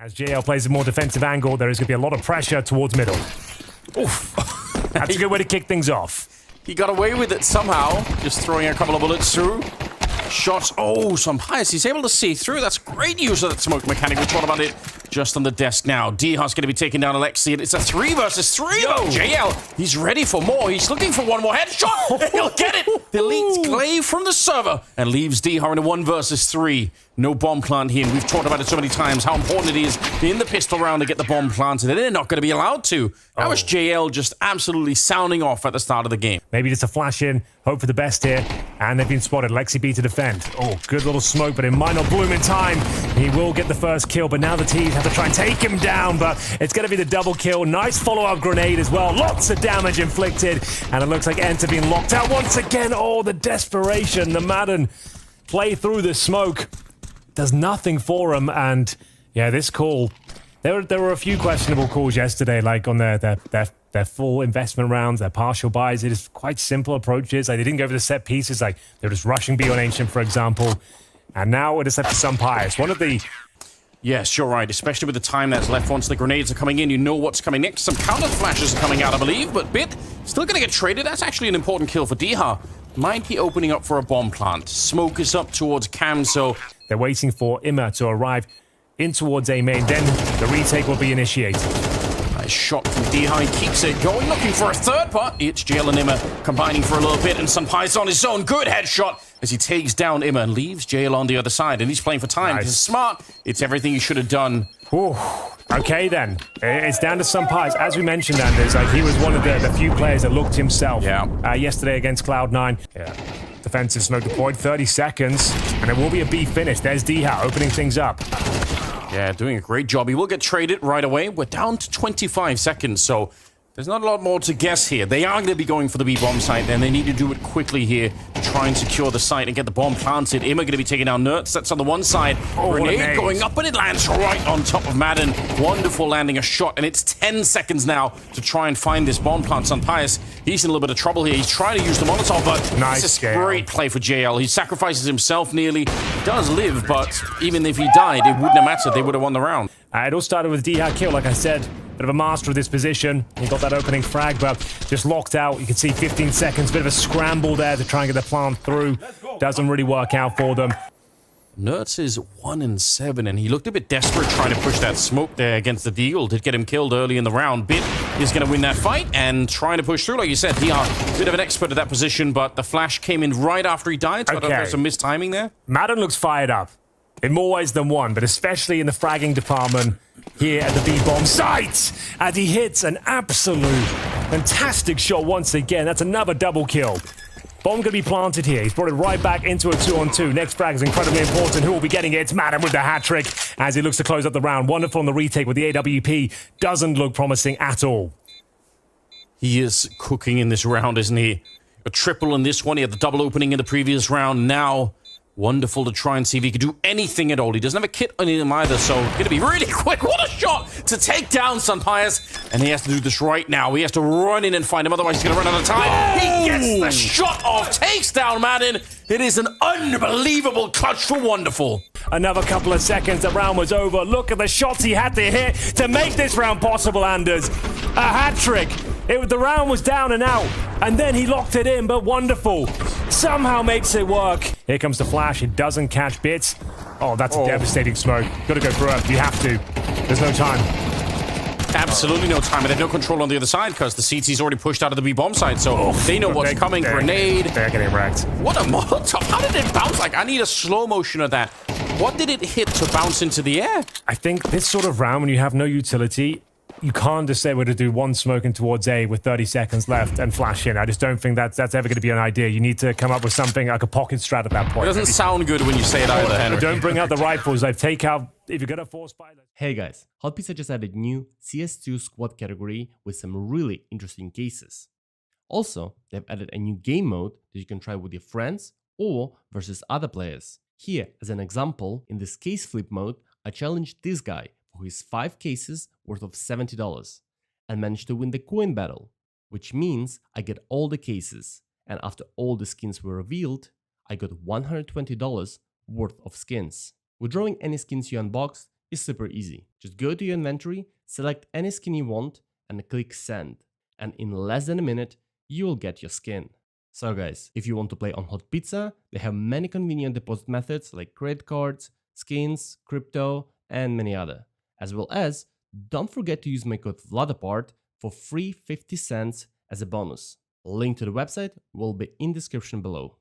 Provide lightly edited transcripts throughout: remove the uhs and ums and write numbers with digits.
As JL plays a more defensive angle, there is going to be a lot of pressure towards middle. Oof. That's a good way to kick things off. He got away with it somehow, just throwing a couple of bullets through. Shots, oh, some highs. He's able to see through. That's great use of that smoke mechanic. We'll talk about it just on the desk now. D-Hut's going to be taking down Alexi. It's a 3 versus 3. But JL, he's ready for more. He's looking for one more headshot. He'll get it. Deletes Glaive from the server and leaves D-Hut in a 1 versus 3. No bomb plant here. And we've talked about it so many times, how important it is in the pistol round to get the bomb planted. And they're not going to be allowed to. That was JL just absolutely sounding off at the start of the game. Maybe just a flash in, hope for the best here. And they've been spotted. Lexi B to defend. Oh, good little smoke, but it might not bloom in time. He will get the first kill, but now the T's have to try and take him down. But it's going to be the double kill. Nice follow-up grenade as well. Lots of damage inflicted. And it looks like ENCE being locked out once again. Oh, the desperation. The Madden play through the smoke. Does nothing for him. And yeah, this call, there were a few questionable calls yesterday, like on their full investment rounds, their partial buys. It is quite simple approaches. Like, they didn't go for the set pieces. Like, they're just rushing B on Ancient, for example. And now it is left for some pies. One of the... Yes, you're right, especially with the time that's left once the grenades are coming in. You know what's coming next. Some counter flashes are coming out, I believe, but Bit still going to get traded. That's actually an important kill for D-Hut. Might be opening up for a bomb plant. Smoke is up towards Cam, so... They're waiting for Imma to arrive in towards A main. Then the retake will be initiated. Nice shot from D-Hut. Keeps it going, looking for a third part. It's JL and Imma combining for a little bit, and Sunpai's on his own. Good headshot as he takes down Imma and leaves JL on the other side. And he's playing for time. Nice. He's smart. It's everything he should have done. Ooh. Okay, then. It's down to Sunpai's. As we mentioned, Anders, like, he was one of the few players that looked himself yesterday against Cloud9. Yeah. Defensive smoke deployed, 30 seconds, and it will be a B finish. There's D-Hut opening things up. Yeah, doing a great job. He will get traded right away. We're down to 25 seconds, so there's not a lot more to guess here. They are going to be going for the B-bomb site, and they need to do it quickly here to try and secure the site and get the bomb planted. Imma going to be taking down Nerds. That's on the one side. Grenade going up, and it lands right on top of Madden. Wonderful landing a shot, and it's 10 seconds now to try and find this bomb plant. Sunpai's, he's in a little bit of trouble here. He's trying to use the Molotov, but this is a great play for JL. He sacrifices himself nearly. He does live, but even if he died, it wouldn't have mattered. They would have won the round. It all started with D-Hut kill, like I said. Bit of a master of this position. He got that opening frag, but just locked out. You can see 15 seconds. Bit of a scramble there to try and get the plant through. Doesn't really work out for them. Nerds is 1-7, and he looked a bit desperate trying to push that smoke there against the Deagle. Did get him killed early in the round. Bit is going to win that fight and trying to push through. Like you said, DR, bit of an expert at that position, but the flash came in right after he died, so I don't know if there's some mistiming there. Madden looks fired up in more ways than one, but especially in the fragging department here at the B-bomb site, as he hits an absolute fantastic shot once again. That's another double kill. Bomb going to be planted here. He's brought it right back into a 2-on-2. Next frag is incredibly important. Who will be getting it? It's Madden with the hat trick as he looks to close up the round. Wonderful on the retake with the AWP. Doesn't look promising at all. He is cooking in this round, isn't he? A triple in this one. He had the double opening in the previous round. Now, wonderful to try and see if he could do anything at all. He doesn't have a kit on him either, so going to be really quick. What a shot to take down Sunpai's. And he has to do this right now. He has to run in and find him, otherwise he's going to run out of time. He gets the shot off, takes down Madden. It is an unbelievable clutch for Wonderful. Another couple of seconds, the round was over. Look at the shots he had to hit to make this round possible, Anders. A hat trick. The round was down and out, and then he locked it in, but Wonderful somehow makes it work. Here comes the flash. It doesn't catch Bits. Oh, that's a devastating smoke. Got to go through it. You have to. There's no time. Absolutely no time, and they have no control on the other side because the CT's already pushed out of the B-bomb side, so they know what's coming. Grenade. They're getting wrecked. What a Molotov. How did it bounce? Like, I need a slow motion of that. What did it hit to bounce into the air? I think this sort of round, when you have no utility, you can't just say we're to do one smoking towards A with 30 seconds left and flash in. I just don't think that's ever going to be an idea. You need to come up with something like a pocket strat at that point. It doesn't sound good when you say it either, Henry. Don't bring out the rifles. Like, take out, if you're going to force pilot. Hey guys, Hot Pizza just added new CS2 squad category with some really interesting cases. Also, they've added a new game mode that you can try with your friends or versus other players. Here, as an example, in this case flip mode, I challenged this guy for his 5 cases worth of $70 and managed to win the coin battle, which means I get all the cases, and after all the skins were revealed, I got $120 worth of skins. Withdrawing any skins you unboxed is super easy. Just go to your inventory, select any skin you want, and click send. And in less than a minute, you will get your skin. So guys, if you want to play on Hot Pizza, they have many convenient deposit methods like credit cards, skins, crypto, and many other. As well as, don't forget to use my code VLADAPART for free 50 cents as a bonus. Link to the website will be in description below.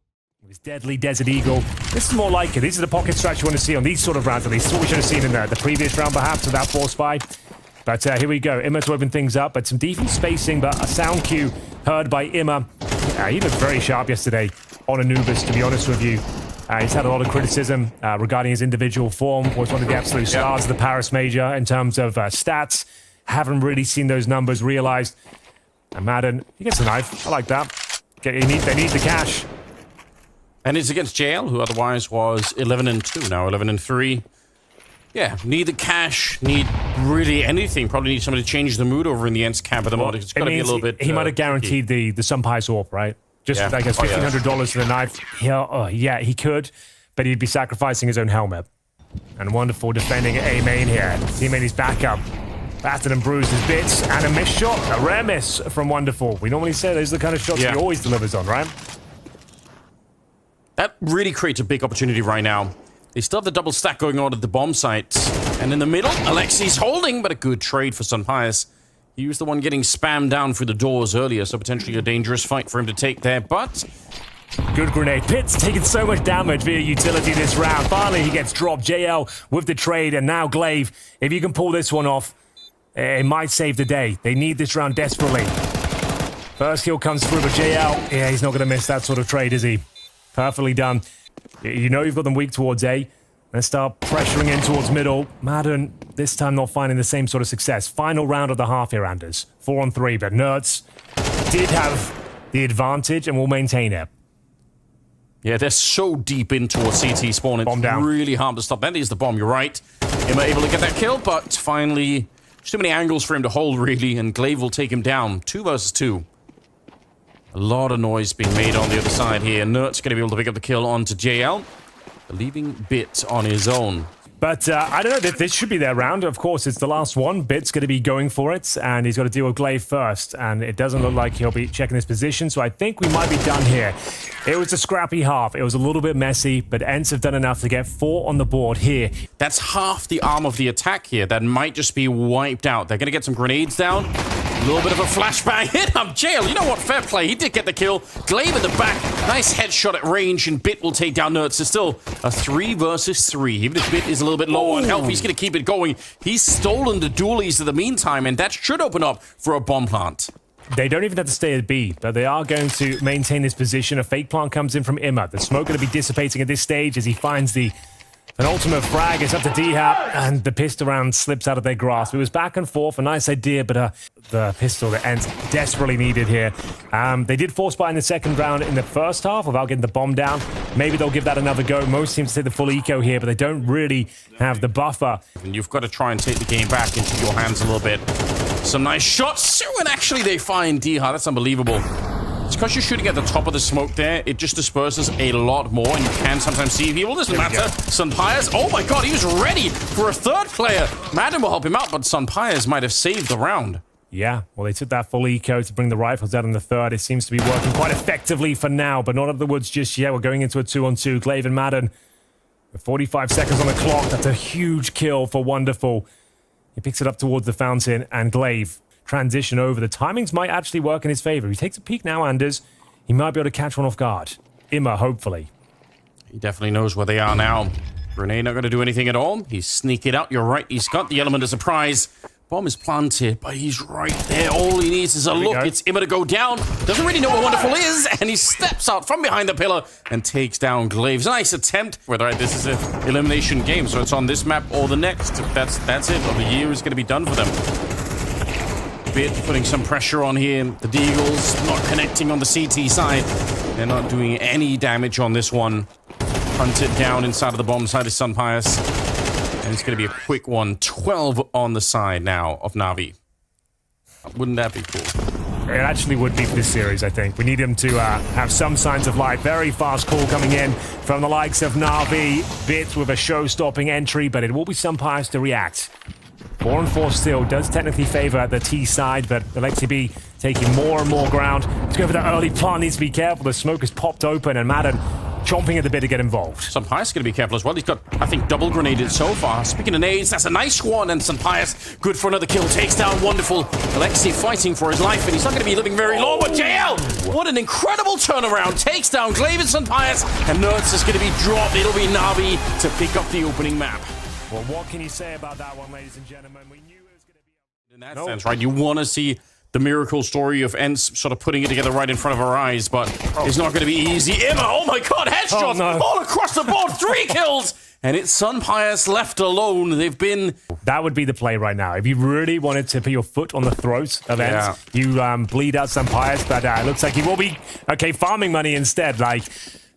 His deadly Desert Eagle. This is more like it. These are the pocket strats you want to see on these sort of rounds at least. This is what we should have seen in the previous round perhaps with that force spy. But here we go. Imma to open things up, but some decent spacing, but a sound cue heard by Imma. He looked very sharp yesterday on Anubis, to be honest with you. He's had a lot of criticism regarding his individual form. Was one of the absolute stars of the Paris Major in terms of stats. Haven't really seen those numbers realized. And Madden, he gets a knife. I like that. They need the cash. And it's against JL, who otherwise was 11-2, now 11-3. Yeah, need the cash, need really anything. Probably need somebody to change the mood over in the ENCE camp at the moment. It's got to be a little bit... He might have guaranteed the Sunpie swap, right? Just, I guess, $1,500 for the knife. Yeah, he could, but he'd be sacrificing his own helmet. And wonderful defending at A main here. Teammate is back up. Battered and bruised his bits, and a missed shot. A rare miss from Wonderful. We normally say those are the kind of shots he always delivers on, right? That really creates a big opportunity right now. They still have the double stack going on at the bomb site. And in the middle, Alexi's holding, but a good trade for Sunpius. He was the one getting spammed down through the doors earlier, so potentially a dangerous fight for him to take there, but... Good grenade. Pit's taking so much damage via utility this round. Finally, he gets dropped. JL with the trade, and now Glaive. If you can pull this one off, it might save the day. They need this round desperately. First kill comes through, but JL, yeah, he's not going to miss that sort of trade, is he? Perfectly done. You know you've got them weak towards A. Let's start pressuring in towards middle. Madden, this time not finding the same sort of success. Final round of the half here, Anders. 4-on-3, but Nerds did have the advantage and will maintain it. Yeah, they're so deep in towards CT spawn. It's bomb down. Really hard to stop. That is the bomb, you're right. Imma able to get that kill, but finally, too many angles for him to hold, really, and Glaive will take him down. 2 versus 2. A lot of noise being made on the other side here. Nert's going to be able to pick up the kill onto JL, leaving Bit on his own. But I don't know, this should be their round. Of course, it's the last one. Bit's going to be going for it, and he's got to deal with Glaive first. And it doesn't look like he'll be checking his position, so I think we might be done here. It was a scrappy half. It was a little bit messy, but ENCE have done enough to get 4 on the board here. That's half the arm of the attack here. That might just be wiped out. They're going to get some grenades down. A little bit of a flashbang hit up JL. You know what? Fair play. He did get the kill. Glaive in the back. Nice headshot at range, and Bit will take down Nerds. It's still a 3 versus 3. Even if Bit is a little bit low on health, he's going to keep it going. He's stolen the dualies in the meantime, and that should open up for a bomb plant. They don't even have to stay at B, but they are going to maintain this position. A fake plant comes in from Imma. The smoke going to be dissipating at this stage as he finds the penultimate frag. It's up to D-Hap, and the pistol round slips out of their grasp. It was back and forth, a nice idea, but the pistol that ENCE desperately needed here. They did force buy in the second round in the first half without getting the bomb down. Maybe they'll give that another go. Most teams take the full eco here, but they don't really have the buffer. And you've got to try and take the game back into your hands a little bit. Some nice shots, and actually they find D-Hap. That's unbelievable. It's because you're shooting at the top of the smoke there, it just disperses a lot more, and you can sometimes see people. Doesn't matter. Sunpius, oh my god, he was ready for a third player. Madden will help him out, but Sunpius might have saved the round. Yeah, well, they took that full eco to bring the rifles out in the third. It seems to be working quite effectively for now, but not up the woods just yet. We're going into a 2-on-2. Glaive and Madden with 45 seconds on the clock. That's a huge kill for Wonderful. He picks it up towards the fountain, and Glaive transition over. The timings might actually work in his favor. He takes a peek now, Anders. He might be able to catch one off guard. Imma, hopefully. He definitely knows where they are now. Grenade not going to do anything at all. He's sneaking out. You're right. He's got the element of surprise. Bomb is planted, but he's right there. All he needs is a look. It's Imma to go down. Doesn't really know where Wonderful is, and he steps out from behind the pillar and takes down Glaive. Nice attempt. Whether this is an elimination game, so it's on this map or the next. That's it. The year is going to be done for them. Bit putting some pressure on here. The Deagles not connecting on the CT side. They're not doing any damage on this one. Hunted down inside of the bomb side of Sunpius. And it's going to be a quick one. 12 on the side now of NaVi. Wouldn't that be cool? It actually would be for this series, I think. We need him to have some signs of life. Very fast call coming in from the likes of NaVi. Bit with a show-stopping entry, but it will be Sunpius to react. 4 and 4 still does technically favor the T side, but Alexi B taking more and more ground. Let's go for that early plant. Needs to be careful. The smoke has popped open, and Madden chomping at the bit to get involved. Sampai's going to be careful as well. He's got, I think, double grenaded so far. Speaking of nades, that's a nice one, and Sampai's good for another kill. Takes down Wonderful. Alexi fighting for his life, and he's not going to be living very long. But JL, what an incredible turnaround. Takes down Glaive and Sampai's, and Nerds is going to be dropped. It'll be NaVi to pick up the opening map. Well, what can you say about that one, ladies and gentlemen? We knew it was going to be... In that sense, right? You want to see the miracle story of ENCE sort of putting it together right in front of our eyes, but it's not going to be easy. Emma, oh my god, headshots all across the board, 3 kills! And it's Sunpius left alone. They've been... That would be the play right now. If you really wanted to put your foot on the throat of ENCE, you bleed out Sunpius, but it looks like he will be, okay, farming money instead. Like,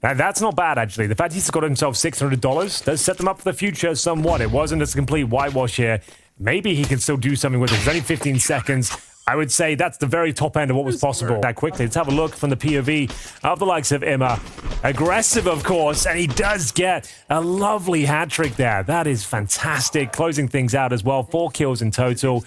that's not bad, actually. The fact he's got himself $600 does set them up for the future somewhat. It wasn't a complete whitewash here. Maybe he can still do something with it. It's only 15 seconds. I would say that's the very top end of what was possible. That quickly, let's have a look from the POV of the likes of Imma. Aggressive, of course, and he does get a lovely hat trick there. That is fantastic. Closing things out as well. 4 kills in total.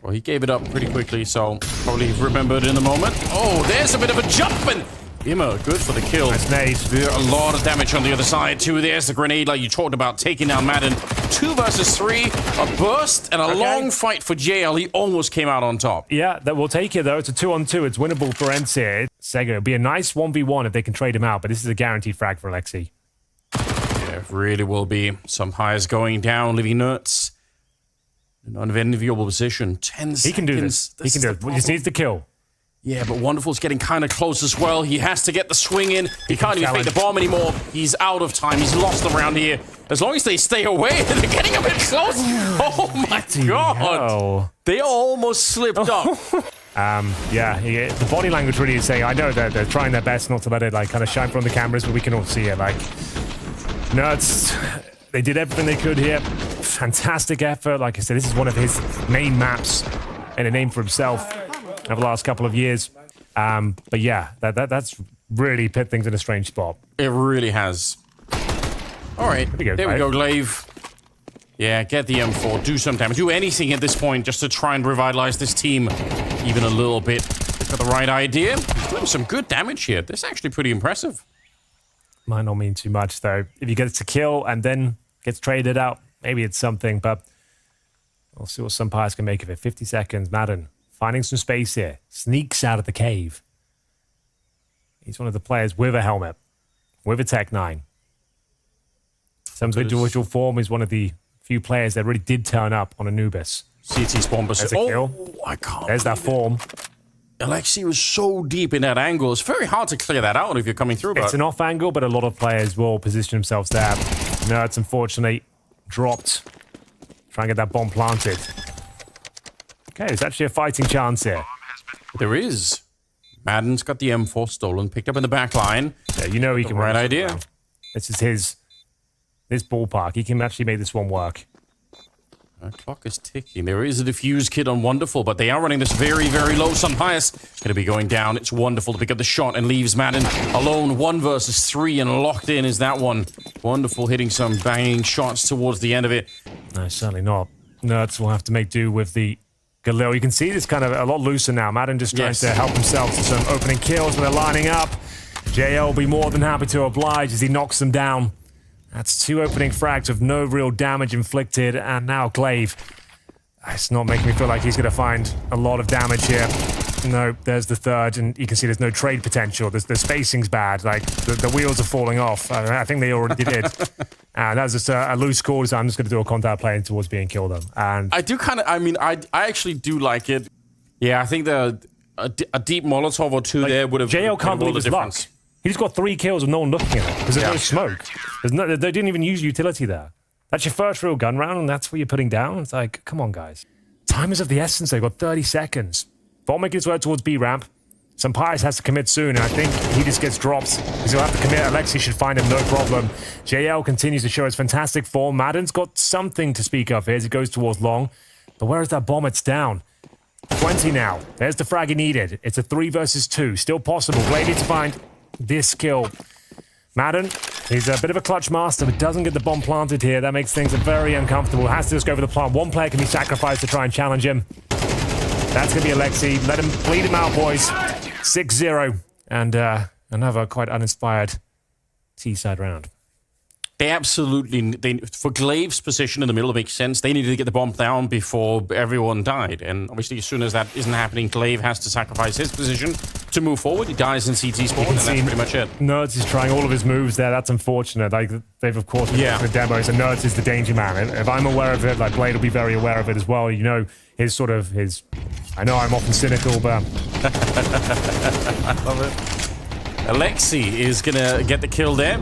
Well, he gave it up pretty quickly, so probably remembered in the moment. Oh, there's a bit of a jump, and Imma, good for the kill. Nice nade. A lot of damage on the other side, too. There's the grenade, like you talked about, taking down Madden. 2 versus 3, a burst, and a long fight for JL. He almost came out on top. Yeah, that will take it, though. It's a 2-on-2. It's winnable for ENCE here. Sega, it'll be a nice 1v1 if they can trade him out, but this is a guaranteed frag for Alexi. Yeah, it really will be. Some highs going down, leaving Nerds in an unenviable position. 10 seconds. He can do this. He can do it. He just needs the kill. Yeah, but Wonderful's getting kind of close as well. He has to get the swing in. He can't even fake the bomb anymore. He's out of time. He's lost around here. As long as they stay away, they're getting a bit close. Oh my god. Hell. They almost slipped up. Yeah, the body language really is saying, I know they're trying their best not to let it like kind of shine from the cameras, but we can all see it. Like, Nerds, they did everything they could here. Fantastic effort. Like I said, this is one of his main maps and a name for himself over the last couple of years. But yeah, that's really put things in a strange spot. It really has. All right, there we go, Glaive. Yeah, get the M4, do some damage, do anything at this point just to try and revitalize this team even a little bit. They've got the right idea. He's doing some good damage here. This is actually pretty impressive. Might not mean too much, though. If he gets a kill and then gets traded out, maybe it's something, but we'll see what Sunpius can make of it. 50 seconds, Madden finding some space here. Sneaks out of the cave. He's one of the players with a helmet, with a Tech 9. Some individual form is one of the few players that really did turn up on Anubis. CT spawn, but there's a kill. I can't. There's that form. Alexi was so deep in that angle. It's very hard to clear that out if you're coming through. It's an off angle, but a lot of players will position themselves there. Nerds, unfortunately, dropped. Try and get that bomb planted. Okay, there's actually a fighting chance here. There is. Madden's got the M4 stolen, picked up in the back line. Yeah, you know he can. Right idea. This is this ballpark. He can actually make this one work. The clock is ticking. There is a defuse kit on Wonderful, but they are running this very, very low. Sunpius going to be going down. It's Wonderful to pick up the shot and leaves Madden alone. 1 versus 3, and locked in is that one. Wonderful hitting some banging shots towards the end of it. No, certainly not. Nerds will have to make do with the Galil. You can see this kind of a lot looser now. Madden just trying to help himself to some opening kills, and they're lining up. JL will be more than happy to oblige as he knocks them down. That's 2 opening frags with no real damage inflicted, and now Glaive. It's not making me feel like he's going to find a lot of damage here. No, there's the third, and you can see there's no trade potential. The spacing's bad. Like, the wheels are falling off. I think they already did. And that's just a loose call, so I'm just going to do a contact play towards being killed them. And I do kind of, I mean, I actually do like it. Yeah, I think a deep Molotov or 2 there would have... JL can't believe his luck. He's got 3 kills with no one looking at him because there's no smoke. They didn't even use utility there. That's your first real gun round, and that's what you're putting down? It's like, come on, guys. Time is of the essence. They've got 30 seconds. Ball making his way towards B ramp. Sunpius has to commit soon, and I think he just gets dropped because he'll have to commit. Alexi should find him, no problem. JL continues to show his fantastic form. Madden's got something to speak of here as he goes towards long. But where is that bomb? It's down. 20 now. There's the frag he needed. It's a 3 versus 2. Still possible. Glaive needs to find this kill. Madden He's a bit of a clutch master, but doesn't get the bomb planted here. That makes things very uncomfortable. Has to just go for the plant. One player can be sacrificed to try and challenge him. That's going to be Alexi. Let him bleed him out, boys. 6-0. And another quite uninspired T-side round. They absolutely, for Glaive's position in the middle, it makes sense. They needed to get the bomb down before everyone died. And obviously, as soon as that isn't happening, Glaive has to sacrifice his position to move forward. He dies in CT spawn, and that's pretty much it. Nerds is trying all of his moves there. That's unfortunate. Like, they've, of course, been the demos, and Nerds is the danger man. If I'm aware of it, like, Blade will be very aware of it as well. You know, his sort of, his... I know I'm often cynical, but... I love it. Alexi is going to get the kill there.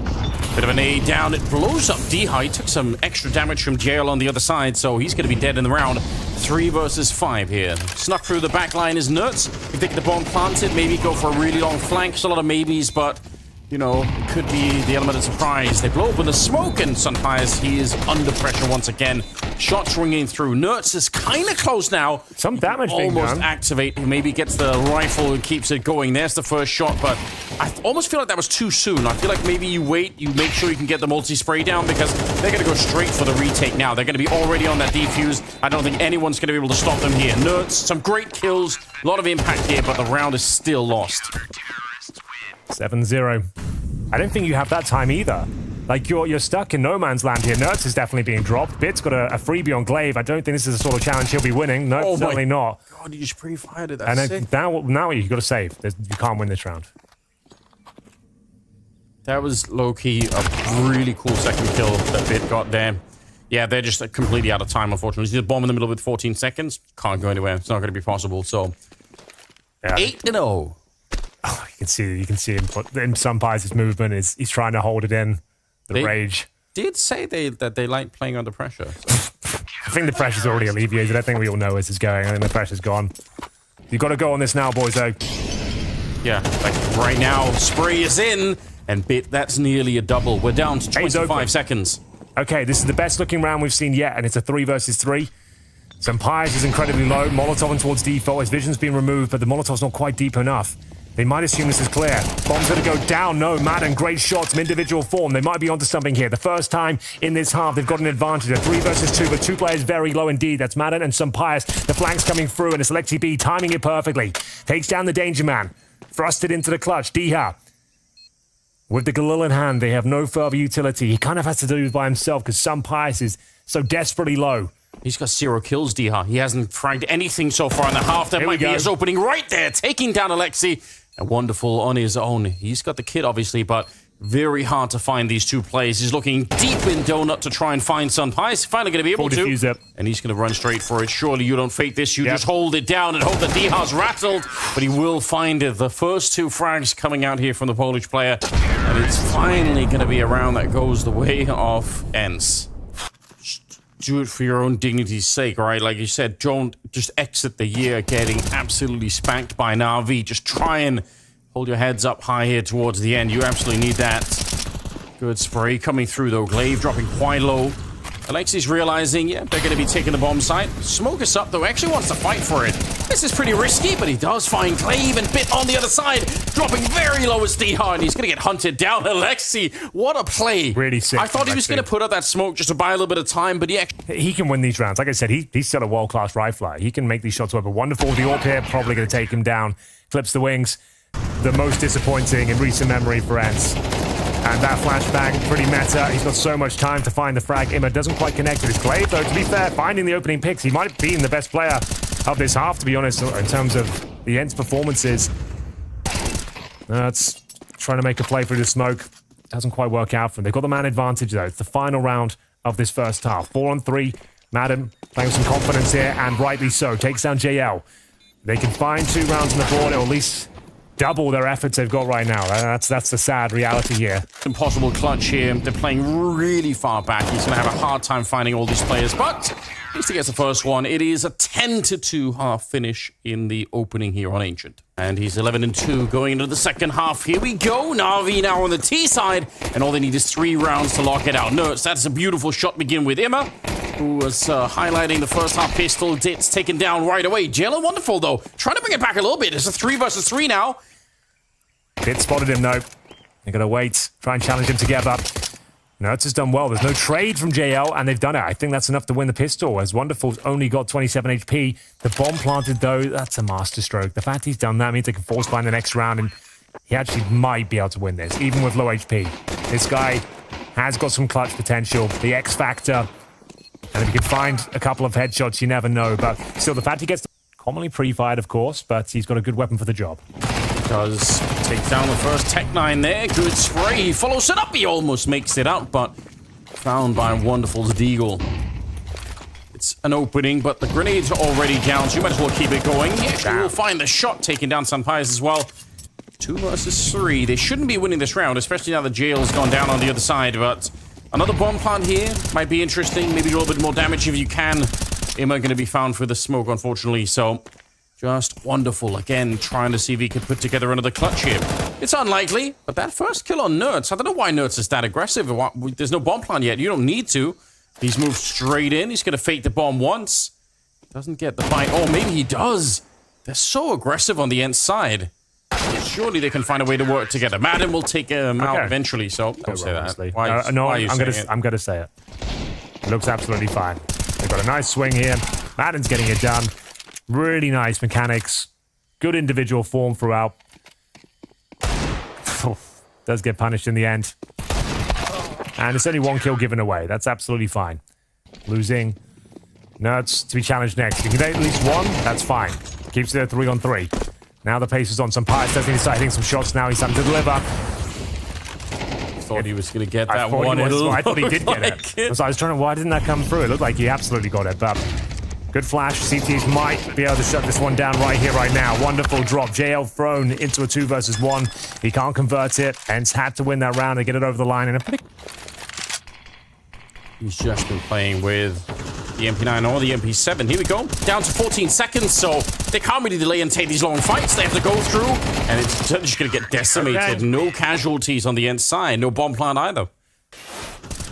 Bit of an A down. It blows up D-High. He took some extra damage from Jail on the other side, so he's going to be dead in the round. 3 versus 5 here. Snuck through the back line is Nuts. If they get the bomb planted, maybe go for a really long flank. It's a lot of maybes, but, you know, could be the element of surprise. They blow open the smoke, and Sunfires, he is under pressure once again. Shots ringing through. Nuts is kind of close now. Some damage being done. Almost activate. He maybe gets the rifle and keeps it going. There's the first shot, but I almost feel like that was too soon. I feel like maybe you wait, you make sure you can get the multi-spray down, because they're going to go straight for the retake now. They're going to be already on that defuse. I don't think anyone's going to be able to stop them here. Nuts, some great kills, a lot of impact here, but the round is still lost. 7-0. I don't think you have that time either. Like, you're stuck in no man's land here. Nerds is definitely being dropped. Bit's got a freebie on Glaive. I don't think this is the sort of challenge he'll be winning. No, certainly not. God, you just pre-fired it. That's and now you've got to save. You can't win this round. That was low-key a really cool second kill that Bit got there. Yeah, they're just completely out of time, unfortunately. See the bomb in the middle with 14 seconds. Can't go anywhere. It's not going to be possible. So, 8-0. Oh, you can see him. In Sunfires' movement he's trying to hold it in. The rage. Did say that they like playing under pressure. So. I think the pressure's already alleviated. I think we all know where this is going. I think the pressure's gone. You've got to go on this now, boys, though. Yeah, like right now, spray is in, and Bit, that's nearly a double. We're down to 25 seconds. Okay, this is the best looking round we've seen yet, and it's a 3 versus 3. Sunfires is incredibly low. Molotov towards default. His vision's been removed, but the Molotov's not quite deep enough. They might assume this is clear. Bomb's going to go down. No, Madden, great shots from individual form. They might be onto something here. The first time in this half, they've got an advantage. A 3 versus 2, but 2 players very low indeed. That's Madden and Sunfires. The flank's coming through, and it's Alexi B timing it perfectly. Takes down the danger man. Thrusted into the clutch. Diha. With the Galil in hand, they have no further utility. He kind of has to do it by himself because Sunfires is so desperately low. He's got 0 kills, Diha. He hasn't fragged anything so far in the half. That might be his opening right there, taking down Alexi. And wonderful on his own. He's got the kit, obviously, but very hard to find these 2 players. He's looking deep in Donut to try and find Sunfire. He's finally going to be able to. And he's going to run straight for it. Surely you don't fake this. You just hold it down and hope that Diha's rattled. But he will find it. The first 2 frags coming out here from the Polish player. And it's finally going to be a round that goes the way of ENCE. Do it for your own dignity's sake, right? Like you said, don't just exit the year getting absolutely spanked by NaVi. Just try and hold your heads up high here towards the end. You absolutely need that. Good spray coming through, though. Glaive dropping quite low. Alexi's realizing, they're going to be taking the bomb site. Smoke us up, though. Actually wants to fight for it. This is pretty risky, but he does find Glaive and Bit on the other side. Dropping very low as D-Hard, and he's going to get hunted down. Alexi, what a play. Really sick. I thought he was going to put up that smoke just to buy a little bit of time, but he can win these rounds. Like I said, he's still a world-class rifler. He can make these shots work. Wonderful. The AWP here, probably going to take him down. Clips the wings. The most disappointing in recent memory for ENCE. And that flashbang, pretty meta. He's got so much time to find the frag. Imma doesn't quite connect with his Glaive, though, to be fair, finding the opening picks. He might have been the best player of this half, to be honest, in terms of the ENCE performances. That's trying to make a play through the smoke. Doesn't quite work out for them. They've got the man advantage, though. It's the final round of this first half. 4-on-3. Madden playing with some confidence here, and rightly so. Takes down JL. They can find 2 rounds on the board, or at least double their efforts they've got right now. That's the sad reality here. Impossible clutch here. They're playing really far back. He's going to have a hard time finding all these players, but at least he gets the first one. It is a 10-2 half finish in the opening here on Ancient. And he's 11-2 going into the second half. Here we go. NaVi now on the T side, and all they need is 3 rounds to lock it out. Nerds, that's a beautiful shot begin with Imma, who was highlighting the first half pistol. Dit's taken down right away. Jalen wonderful, though. Trying to bring it back a little bit. It's a 3 versus 3 now. Dit spotted him, though. They're going to wait, try and challenge him together. Nerds has done well. There's no trade from JL, and they've done it. I think that's enough to win the pistol, as Wonderful's only got 27 HP. The bomb planted, though, that's a masterstroke. The fact he's done that means they can force find the next round, and he actually might be able to win this, even with low HP. This guy has got some clutch potential, the X factor, and if he can find a couple of headshots, you never know. But still, the fact he gets commonly pre-fired, of course, but he's got a good weapon for the job. Does take down the first Tech 9 there. Good spray. He follows it up. He almost makes it out, but found by Wonderful's Deagle. It's an opening, but the grenade's already down, so you might as well keep it going. He actually will find the shot, taking down Sunpies as well. 2 versus 3. They shouldn't be winning this round, especially now the jail's gone down on the other side, but another bomb plant here might be interesting. Maybe a little bit more damage if you can. Emma going to be found for the smoke, unfortunately, so just Wonderful. Again, trying to see if he could put together another clutch here. It's unlikely, but that first kill on Nerds, I don't know why Nerds is that aggressive. There's no bomb plan yet. You don't need to. He's moved straight in. He's going to fake the bomb once. Doesn't get the fight. Oh, maybe he does. They're so aggressive on the ENCE side. Surely they can find a way to work together. Madden will take him out eventually, so don't say that. Why, no, why I'm going to say it. It looks absolutely fine. They've got a nice swing here. Madden's getting it done. Really nice mechanics. Good individual form throughout. Does get punished in the end. And it's only 1 kill given away. That's absolutely fine. Losing. Nerds to be challenged next. If you can get at least 1, that's fine. Keeps it at 3 on 3. Now the pace is on. Some Pies does need to start hitting some shots now. He's starting to deliver. Thought he was going to get that one. I thought he did get it. So I was trying to, why didn't that come through? It looked like he absolutely got it, but good flash. CTs might be able to shut this one down right here, right now. Wonderful drop. JL thrown into a 2 versus 1. He can't convert it. Hence had to win that round and get it over the line. And he's just been playing with the MP9 or the MP7. Here we go. Down to 14 seconds, so they can't really delay and take these long fights. They have to go through, and it's just going to get decimated. Okay. No casualties on the ENCE side. No bomb plant either.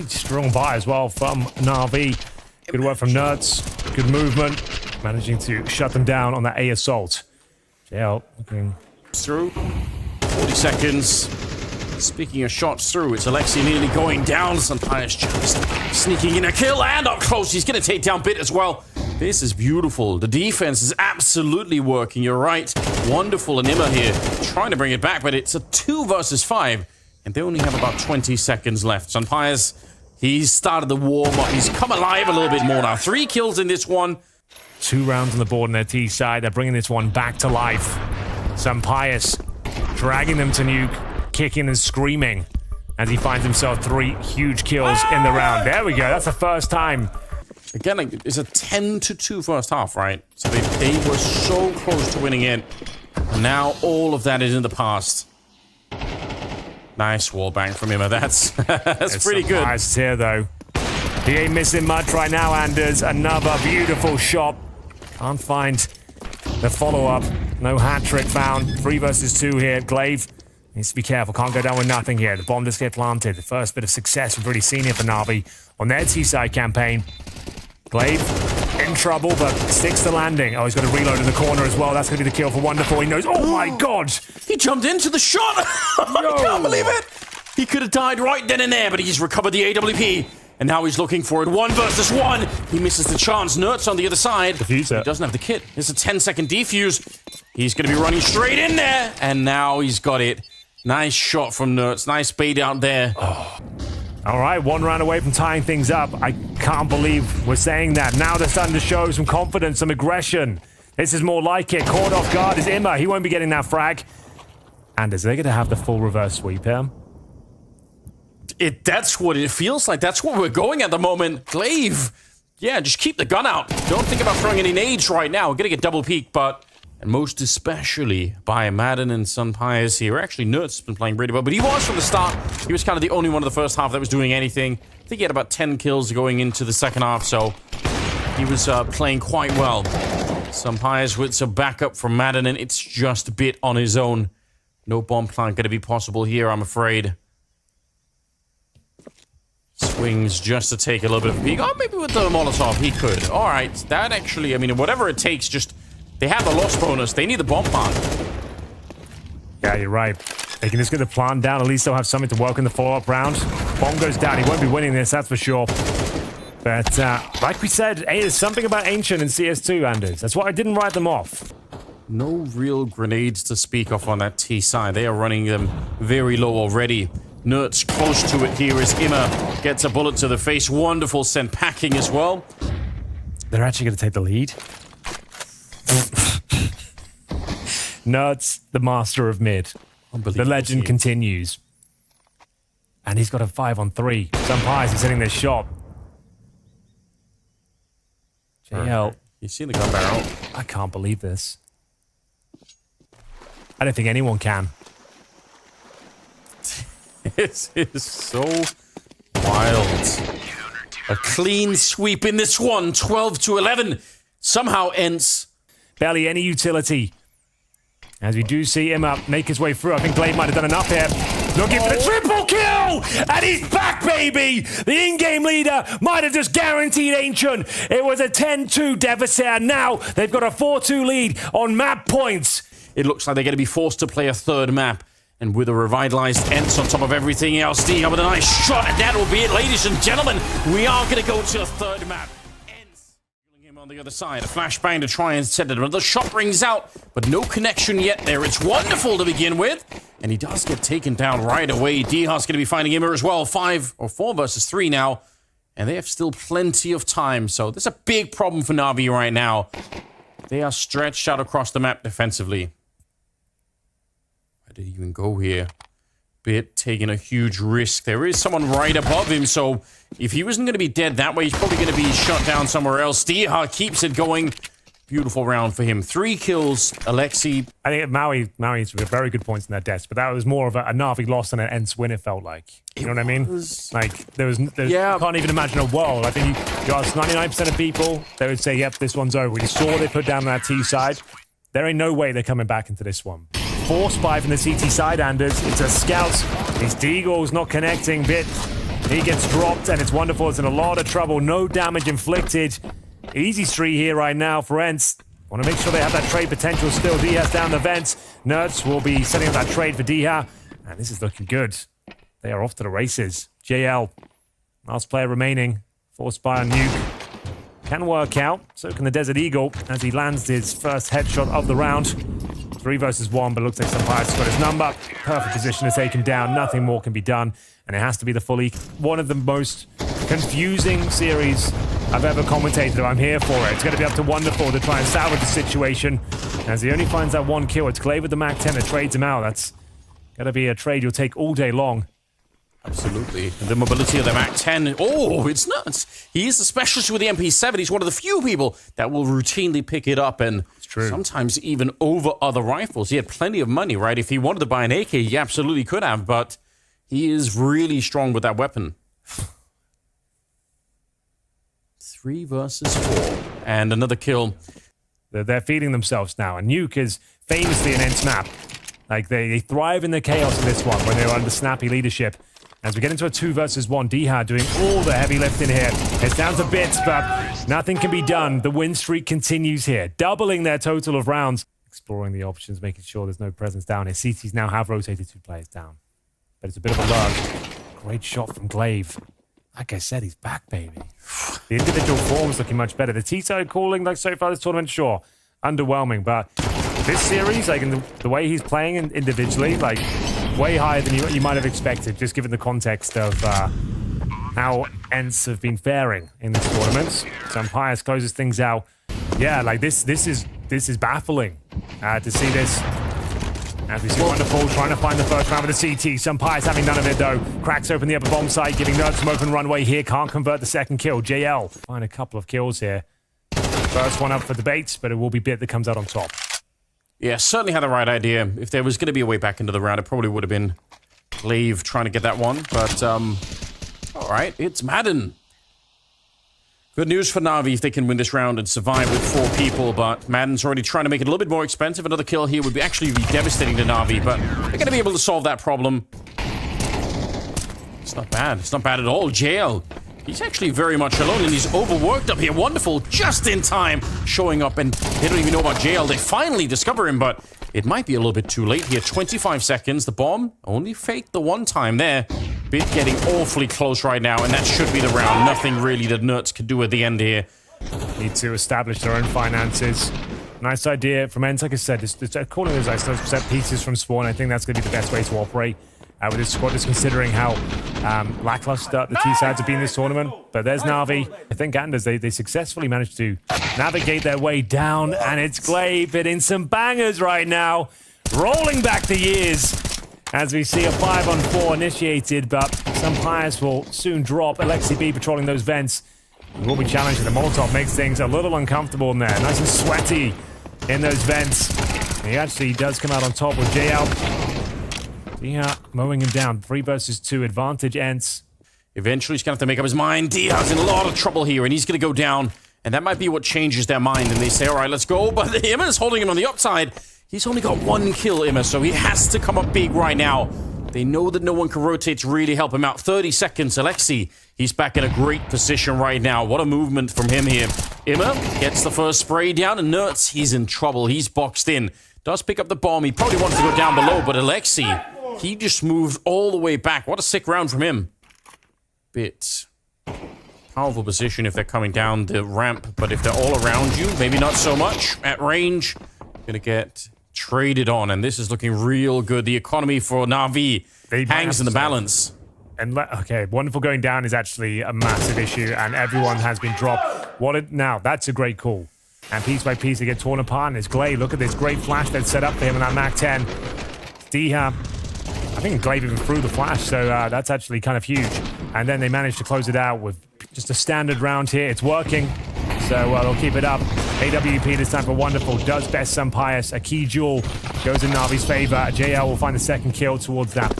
Strong buy as well from NaVi. Good work from Nerds. Good movement. Managing to shut them down on that A assault. JL looking through. 40 seconds. Speaking of shots through, it's Alexi nearly going down. Sunpies just sneaking in a kill and up close. He's going to take down Bit as well. This is beautiful. The defense is absolutely working. You're right. Wonderful and Emma here trying to bring it back, but it's a 2 versus 5, and they only have about 20 seconds left. Sunpies, he's started the warm-up. He's come alive a little bit more now. 3 kills in this one. 2 rounds on the board on their T side. They're bringing this one back to life. Sunpies dragging them to nuke. Kicking and screaming as he finds himself 3 huge kills in the round. There we go. That's the first time. Again, it's a 10-2 first half, right? So they were so close to winning it. And now all of that is in the past. Nice wall bang from him. That's pretty good. Nice here, though. He ain't missing much right now, Anders. Another beautiful shot. Can't find the follow-up. No hat trick found. 3 versus 2 here. Glaive needs to be careful. Can't go down with nothing here. The bomb just get planted. The first bit of success we've already seen here for NaVi on their T-side campaign. Glaive in trouble, but sticks the landing. Oh, he's got a reload in the corner as well. That's going to be the kill for Wonderful. He knows. Oh, my God. He jumped into the shot. I can't believe it. He could have died right then and there, but he's recovered the AWP. And now he's looking for it. 1 versus 1. He misses the chance. Nerds on the other side. Diffuser. He doesn't have the kit. It's a 10-second defuse. He's going to be running straight in there. And now he's got it. Nice shot from Nerds. Nice bait out there. Oh. All right, 1 round away from tying things up. I can't believe we're saying that. Now they're starting to show some confidence, some aggression. This is more like it. Caught off guard is Imma. He won't be getting that frag. And is they going to have the full reverse sweep here? That's what it feels like. That's what we're going at the moment. Glaive. Yeah, just keep the gun out. Don't think about throwing any nades right now. We're going to get double peek, but... And most especially by Madden and Sunpies here. Actually, Nerds has been playing really well, but he was from the start. He was kind of the only one of the first half that was doing anything. I think he had about 10 kills going into the second half, so he was playing quite well. Sunpies with some backup from Madden, and it's just a bit on his own. No bomb plant going to be possible here, I'm afraid. Swings just to take a little bit of a peek. Oh, maybe with the Molotov, he could. All right, that actually, I mean, whatever it takes, just... They have the loss bonus. They need the bomb plant. Yeah, you're right. They can just get the plant down. At least they'll have something to work in the follow-up round. Bomb goes down. He won't be winning this, that's for sure. But like we said, hey, there's something about Ancient and CS2, Anders. That's why I didn't write them off. No real grenades to speak of on that T side. They are running them very low already. Nert's close to it here as Imma gets a bullet to the face. Wonderful send packing as well. They're actually going to take the lead. Nert's the master of mid. The legend continues. And he's got a 5-on-3. Some pies is hitting this shot. JL. You see the gun barrel. I can't believe this. I don't think anyone can. This is so wild. A clean sweep in this one. 12-11. Somehow ENCE. Barely any utility. As we do see him make his way through. I think Glaive might have done enough here. Looking for the triple kill! And he's back, baby! The in-game leader might have just guaranteed Ancient. It was a 10-2 deficit. Now they've got a 4-2 lead on map points. It looks like they're going to be forced to play a third map. And with a revitalized ENCE on top of everything else, D with a nice shot. And that will be it, ladies and gentlemen. We are going to go to the third map. Him on the other side, a flashbang to try and set it. Another shot rings out, but no connection yet there. It's wonderful to begin with, and he does get taken down right away. Diha's going to be finding Imma as well. 4 versus 3 now, and they have still plenty of time. So there's a big problem for NaVi right now. They are stretched out across the map defensively. Where did he even go here? Bit taking a huge risk. There is someone right above him, so if he wasn't going to be dead that way, he's probably going to be shut down somewhere else. Diha keeps it going. Beautiful round for him. 3 kills. Alexi. I think Maui's very good points in that death, but that was more of a NaVi loss than an ENCE win, it felt like. You know what I mean? Like, there's yeah. I can't even imagine a world. I think you ask 99% of people, they would say, yep, this one's over. You saw they put down that T side. There ain't no way they're coming back into this one. 4 spy from the CT side, Anders. It's a scout. His Deagle's not connecting. Bit. He gets dropped, and it's wonderful. It's in a lot of trouble. No damage inflicted. Easy street here right now for ENCE. Want to make sure they have that trade potential still. Diha's down the vents. Nertz will be setting up that trade for Diha. And this is looking good. They are off to the races. JL, last player remaining. 4 spy on Nuke. Can work out. So can the Desert Eagle as he lands his first headshot of the round. 3 versus 1, but it looks like some Pirates got his number. Perfect position to take him down. Nothing more can be done. And it has to be the fully one of the most confusing series I've ever commentated. I'm here for it. It's going to be up to Wonderful to try and salvage the situation. As he only finds that 1 kill, it's Glaive with the Mac 10 that trades him out. That's going to be a trade you'll take all day long. Absolutely. And the mobility of the Mac 10. Oh, it's nuts. He is a specialist with the MP7. He's one of the few people that will routinely pick it up and sometimes even over other rifles. He had plenty of money, right? If he wanted to buy an AK, he absolutely could have, but he is really strong with that weapon. 3 versus 4. And another kill. They're feeding themselves now. And Nuke is famously an ENCE map. Like, they thrive in the chaos of this one when they're under snappy leadership. As we get into a 2 versus 1, Diha doing all the heavy lifting here. It's down to bits, but nothing can be done. The win streak continues here, doubling their total of rounds. Exploring the options, making sure there's no presence down here. CTs now have rotated 2 players down. But it's a bit of a lurk. Great shot from Glaive. Like I said, he's back, baby. The individual form's looking much better. The T-side calling, like so far this tournament, sure, underwhelming. But this series, like in the way he's playing individually, like way higher than you might have expected, just given the context of how ENCE have been faring in this tournament. So Pius closes things out. Yeah, like this is baffling to see this. As we see Wonderful trying to find the first round with the CT. Some Pius having none of it though. Cracks open the upper bomb site, giving Nerds some open runway here. Can't convert the second kill. JL find a couple of kills here. First one up for debate, but it will be Bit that comes out on top. Yeah, certainly had the right idea. If there was going to be a way back into the round, it probably would have been Glaive trying to get that one. But, all right, it's Madden. Good news for NaVi if they can win this round and survive with 4 people, but Madden's already trying to make it a little bit more expensive. Another kill here would actually be devastating to NaVi, but they're going to be able to solve that problem. It's not bad. It's not bad at all. JL He's actually very much alone, and he's overworked up here. Wonderful, just in time, showing up, and they don't even know about JL. They finally discover him, but it might be a little bit too late here. 25 seconds. The bomb only faked the one time there. Bit getting awfully close right now, and that should be the round. Nothing really that Nerds could do at the end here. Need to establish their own finances. Nice idea from ENCE, like I said, just calling those set pieces from spawn. I think that's going to be the best way to operate with this squad, just considering how lackluster the two sides have been this tournament. But there's NaVi. I think Anders, they successfully managed to navigate their way down, and it's Glaive hitting some bangers right now, rolling back the years as we see a 5-on-4 initiated, but some players will soon drop. Alexi B patrolling those vents. He will be challenged, and the Molotov makes things a little uncomfortable in there. Nice and sweaty in those vents. He actually does come out on top with JL. Yeah, mowing him down. 3 versus 2 advantage ENCE. Eventually, he's going to have to make up his mind. Diaz in a lot of trouble here, and he's going to go down. And that might be what changes their mind. And they say, all right, let's go. But Imma is holding him on the upside. He's only got 1 kill, Imma, so he has to come up big right now. They know that no one can rotate to really help him out. 30 seconds, Alexi. He's back in a great position right now. What a movement from him here. Imma gets the first spray down, and Nerds, he's in trouble. He's boxed in. Does pick up the bomb. He probably wants to go down below, but Alexi, he just moved all the way back. What a sick round from him. Bit powerful position if they're coming down the ramp, but if they're all around you, maybe not so much. At range, gonna get traded on, and this is looking real good. The economy for NaVi hangs in the balance. And okay, wonderful going down is actually a massive issue, and everyone has been dropped. Now, that's a great call. And piece by piece, they get torn apart, and it's Glaive. Look at this great flash they've set up for him in that Mac 10. Diha, I think Glaive even threw the flash, so that's actually kind of huge. And then they managed to close it out with just a standard round here. It's working, so they'll keep it up. AWP this time for Wonderful does best some pious. A key duel goes in NaVi's favor. JL will find the second kill towards that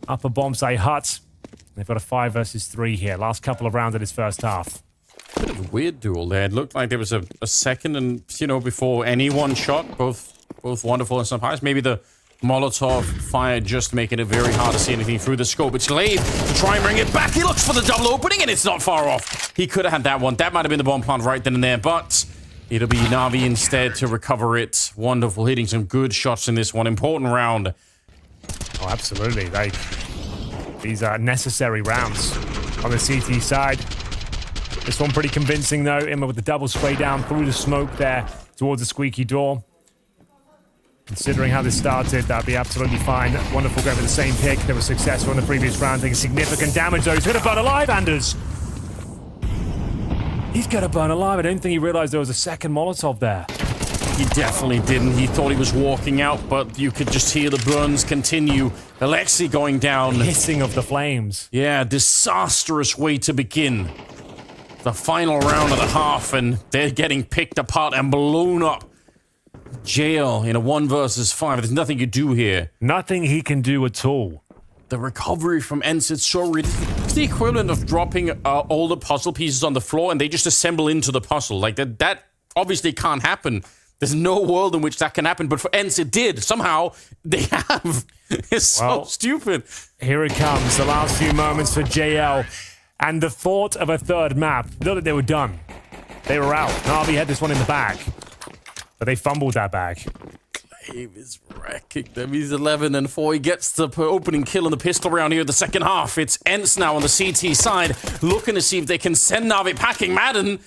upper bomb site hut. They've got a 5 versus 3 here. Last couple of rounds of this first half. Bit of a weird duel there. It looked like there was a second, and before any one shot, both Wonderful and some pious. Maybe the Molotov fire just making it very hard to see anything through the scope. It's Glaive to try and bring it back. He looks for the double opening, and it's not far off. He could have had that one. That might have been the bomb plant right then and there, but it'll be NaVi instead to recover it. Wonderful hitting some good shots in this one. Important round. Oh, absolutely. These are necessary rounds on the CT side. This one pretty convincing, though. Imma with the double spray down through the smoke there towards the squeaky door. Considering how this started, that'd be absolutely fine. Wonderful going for the same pick. They were successful in the previous round, taking significant damage, though. He's going to burn alive, Anders. He's going to burn alive. I don't think he realized there was a second Molotov there. He definitely didn't. He thought he was walking out, but you could just hear the burns continue. Alexi going down. The hissing of the flames. Yeah, disastrous way to begin the final round of the half, and they're getting picked apart and blown up. Jail in a 1 versus 5. There's nothing you do here. Nothing he can do at all. The recovery from ENCE, it's so ridiculous. It's the equivalent of dropping all the puzzle pieces on the floor and they just assemble into the puzzle. Like that obviously can't happen. There's no world in which that can happen, but for ENCE it did. Somehow they have. It's so stupid. Here it comes, the last few moments for JL. And the thought of a third map. Look, they were done. They were out. NaVi had this one in the bag. But they fumbled that bag. Glaive is wrecking them. He's 11-4. He gets the opening kill in the pistol round here in the second half. It's ENCE now on the CT side, looking to see if they can send NaVi packing. Madden,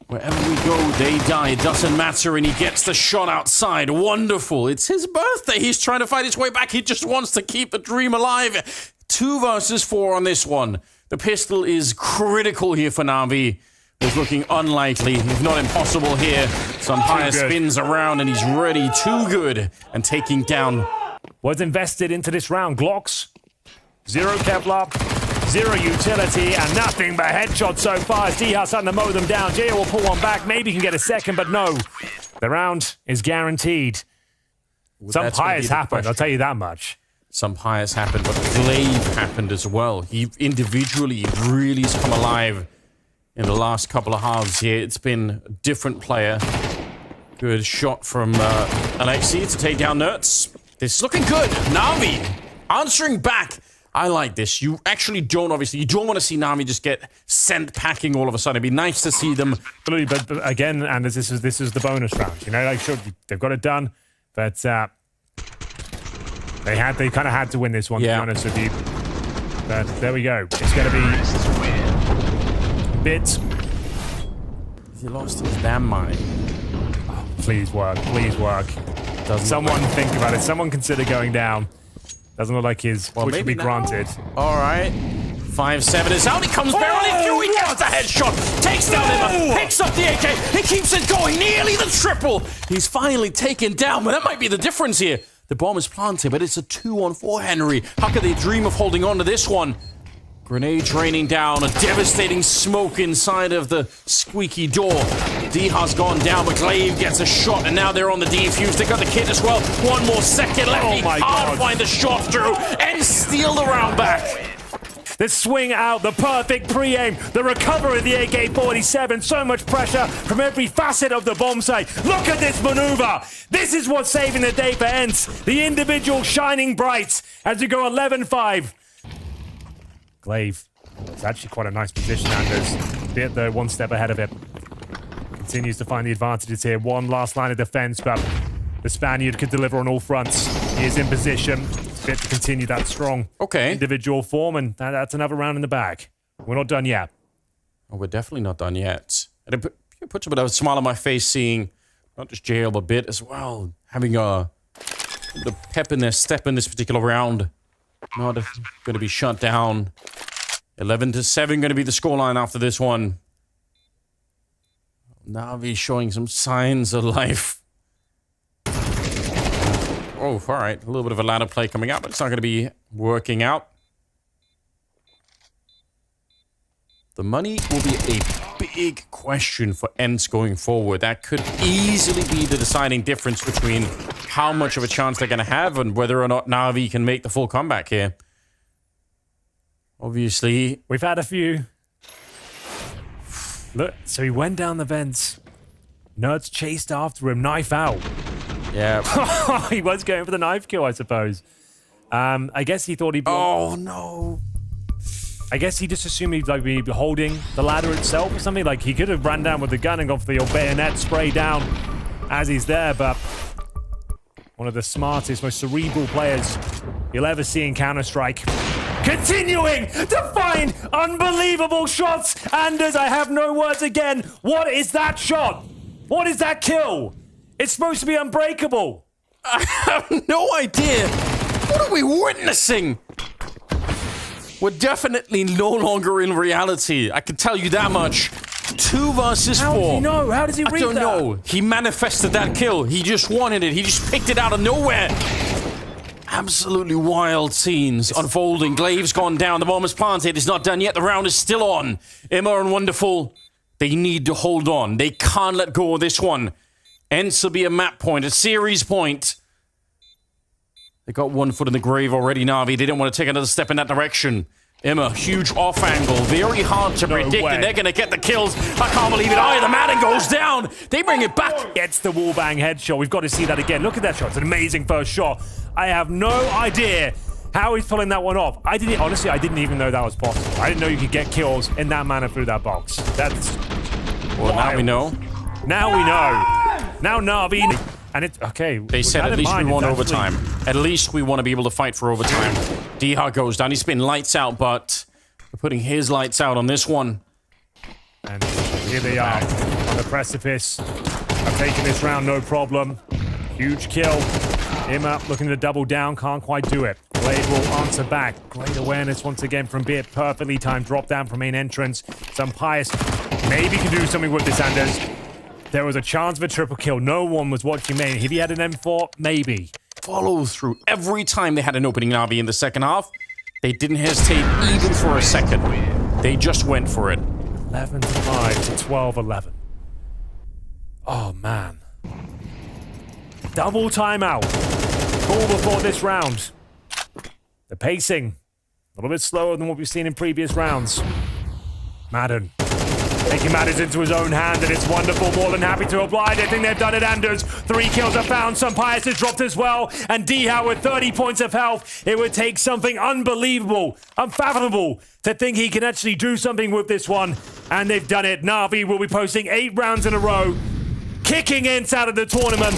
wherever we go, they die. It doesn't matter, and he gets the shot outside. Wonderful. It's his birthday. He's trying to fight his way back. He just wants to keep the dream alive. 2 versus 4 on this one. The pistol is critical here for NaVi. It's looking unlikely, if not impossible here. Sampaya spins around and he's ready. Too good. And taking down. What's invested into this round? Glocks. 0 Kevlar. 0 utility. And nothing but headshots so far. As Diha starting to mow them down. Jaya will pull one back. Maybe he can get a second, but no. The round is guaranteed. Some pious happened, I'll tell you that much. Some pious happened, but Glaive happened as well. He individually really has come alive. In the last couple of halves here, it's been a different player. Good shot from Alexi to take down Nerds. This is looking good. NaVi answering back I like this. You actually don't, obviously, you don't want to see NaVi just get sent packing all of a sudden. It'd be nice to see them. But again, and this is the bonus round. You know, like sure they've got it done, but they kind of had to win this one. To be honest with you. But there we go. It's going to be bit. He lost his damn mind. Oh, please work. Please work. Someone think about it. Someone consider going down. Doesn't look like his push will be granted. All right. 5-7 is out. He comes barreling through. He gets a headshot. Takes down him. Picks up the AK. He keeps it going. Nearly the triple. He's finally taken down. But that might be the difference here. The bomb is planted, but it's a 2-on-4 Henry. How could they dream of holding on to this one? Grenades raining down, a devastating smoke inside of the squeaky door. Diha's gone down, but Glaive gets a shot, and now they're on the defuse. They got the kit as well. One more second left. He can't find the shot through and steal the round back. The swing out, the perfect pre-aim, the recovery of the AK-47. So much pressure from every facet of the bomb site. Look at this maneuver. This is what's saving the day for ENCE. The individual shining bright as we go 11-5. Glaive. It's actually quite a nice position, Anders. Bit though, one step ahead of it. Continues to find the advantages here. One last line of defense, but the Spaniard could deliver on all fronts. He is in position. Bit to continue that strong individual form, and that's another round in the bag. We're not done yet. Oh, we're definitely not done yet. And it puts a bit of a smile on my face seeing not just JL, but Bit as well. Having the pep in their step in this particular round. Not going to be shut down. 11-7 going to be the scoreline after this one. NaVi showing some signs of life. Oh, all right. A little bit of a ladder play coming up, but it's not going to be working out. The money will be a big question for ENCE going forward. That could easily be the deciding difference between how much of a chance they're going to have and whether or not NaVi can make the full comeback here. Obviously, we've had a few. Look, so he went down the vents. Nerds chased after him, knife out. Yeah. He was going for the knife kill, I suppose. I guess he thought he'd... Oh, no. I guess he just assumed he'd like be holding the ladder itself or something. Like, he could have ran down with the gun and gone for the old bayonet spray down as he's there, but... One of the smartest, most cerebral players you'll ever see in Counter-Strike. Continuing to find unbelievable shots. Anders, I have no words again. What is that shot? What is that kill? It's supposed to be unbreakable. I have no idea. What are we witnessing? We're definitely no longer in reality. I can tell you that much. 2 versus 4. How does he know? How does he read that? I don't know. He manifested that kill. He just wanted it. He just picked it out of nowhere. Absolutely wild scenes unfolding. Glaive's gone down. The bomb is planted. It's not done yet. The round is still on. Emma and Wonderful, they need to hold on. They can't let go of this one. ENCE will be a map point, a series point. They got 1 foot in the grave already, NaVi. They didn't want to take another step in that direction. Emma, huge off angle. Very hard to predict, and they're going to get the kills. I can't believe it either. Madden goes down. They bring it back. Gets the wallbang headshot. We've got to see that again. Look at that shot. It's an amazing first shot. I have no idea how he's pulling that one off. Honestly, I didn't even know that was possible. I didn't know you could get kills in that manner through that box. That's well, wild. Now we know. Now we know. Now NaVi... And it's okay. They said at least we want overtime. At least we want to be able to fight for overtime. Diha goes down. He's been lights out, but we're putting his lights out on this one. And here they are on the precipice. I've taken this round, no problem. Huge kill. Emma looking to double down, can't quite do it. Blade will answer back. Great awareness once again from Bit. Perfectly timed drop down from main entrance. Some pious maybe can do something with this, Anders. There was a chance of a triple kill. No one was watching main. If he had an M4, maybe. Follow through. Every time they had an opening NaVi in the second half, they didn't hesitate even for a second. They just went for it. 11-5 to 12-11. Oh, man. Double timeout. Call before this round. The pacing, a little bit slower than what we've seen in previous rounds. Madden. taking matters into his own hand, and it's wonderful. More than happy to oblige. I think they've done it, Anders. 3 kills are found. Some Pius has dropped as well, and Dhow with 30 points of health. It would take something unbelievable, unfathomable, to think he can actually do something with this one, and they've done it. NaVi will be posting 8 rounds in a row, kicking ENCE out of the tournament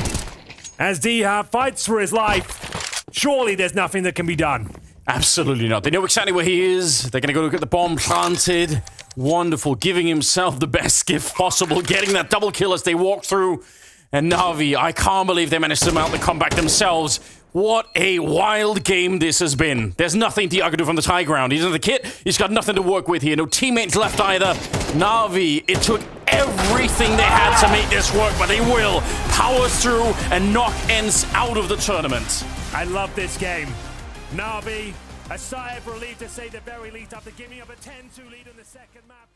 as Dhow fights for his life. Surely there's nothing that can be done. Absolutely not. They know exactly where he is. They're going to go get the bomb planted. Wonderful. Giving himself the best gift possible. Getting that double kill as they walk through. And NaVi, I can't believe they managed to mount the comeback themselves. What a wild game this has been. There's nothing Dhow can do from the high ground. He's in the kit. He's got nothing to work with here. No teammates left either. NaVi, it took everything they had to make this work, but they will power through and knock ENCE out of the tournament. I love this game. NaVi, a sigh of relief to say the very least after giving up a 10-2 lead in the second map.